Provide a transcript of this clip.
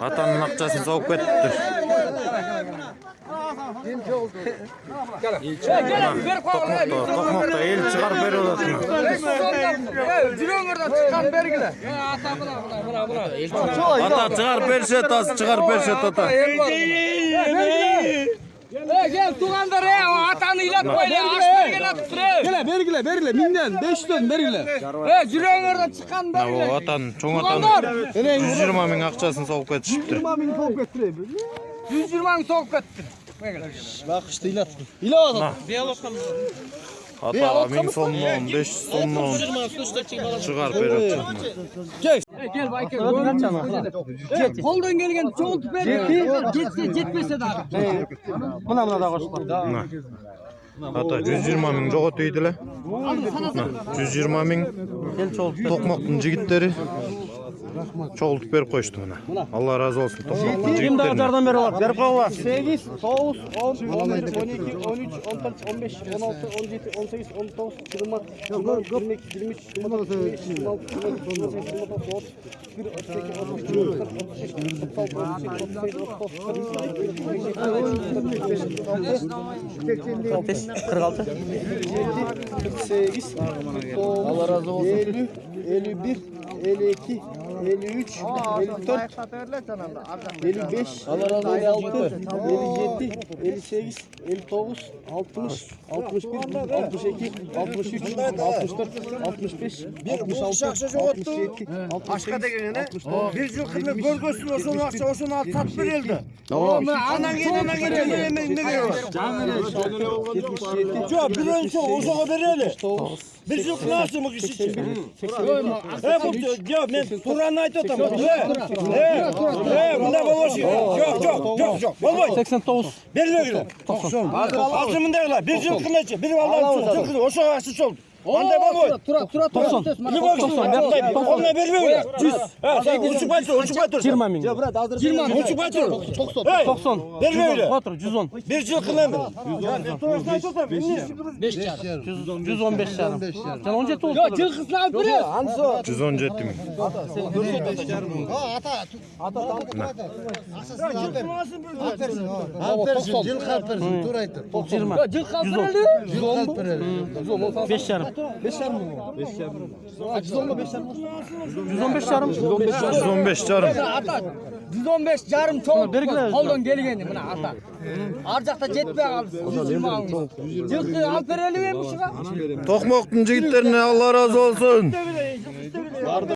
Atanın akçasını soğuk ettir. Tokmakta el çıkar beri odasına. Ata çıkar berşet tas çıkar berşet ata. Gel Tuğan'da re o atanı ilat böyle aç bergele tutre. Gele bergile minden 5 dön bergile. Cüreğin çıkan bergile. O atan çoğun atan 120 bin akçasını soğuk etişiptir. 120 bin soğuk ettir. 120 bin soğuk ettir. Bak işte ilat. İlat. Ata 1000 sonluğun 500 sonluğun çıkar beri odasına. Gel Baykır. Koldan gelgen çoğun tüper. Jetmese daha. Buna da koştu. Ata 120 bin çok ötüydüler. 120 bin Tokmak'ın jigitleri çoğul tüper koştu buna. Allah razı olsun Tokmak'ın jigitlerine. Dardan beri var. Verip var. 8, 9, 10, 11, 12, 13, 14, 15, 16, 17, 18, 19, 20, 22, 23, 24, 25, 26, 27, 28, 29, 30, 31, 32, 33, 34, 35, 46, 48, Allah razı olsun. 50, 51, 52, 53, 54, 55, Allah razı olsun. 57, 58, 59, 60, 61, 62, 63, 64, 65, 66, 67, 68, Bir yıl kırmızı bölgesinde olsun akça olsun alt tat verildi. Anan gelen ne diyor? Yok bir önce olsa verildi. Bir yıl nasıl mı kişi? He bu ya ben Turan'ı aytıyorum. Bunda babası yok. Vallahi 89, belli öyle. Ağzımın derler. Bir yıl kırmızı. Bir vallahi çok o savaşçı oldu. Anda baba. Tura 90. Bir bak. Onunla belli. 100. Ha sen uçuk batır. 20 bin. 20 Uçuk batır. 90. Belli öyle. Otur 110. Bir yıl kırmızı. Ya ben Turan'ı aytıyorum. 115 yarım. Sen 17 oldu. Yo cıl kıslan bire. 117 bin. Aferin, yıl kalpersin, tur aytır. 20. Cıl kaldırıldı. 5 yarım. 5 yarım mı? 5 yarım. 115 yarım. 115 canım. Ata 115 yarım çoğun bergile. koldan gelgeni buna ata. Arcakta jetme kaldı. 120 almış. Cıl alpereli vermiş ya. Tokmak'ın jigitlerine Allah razı olsun.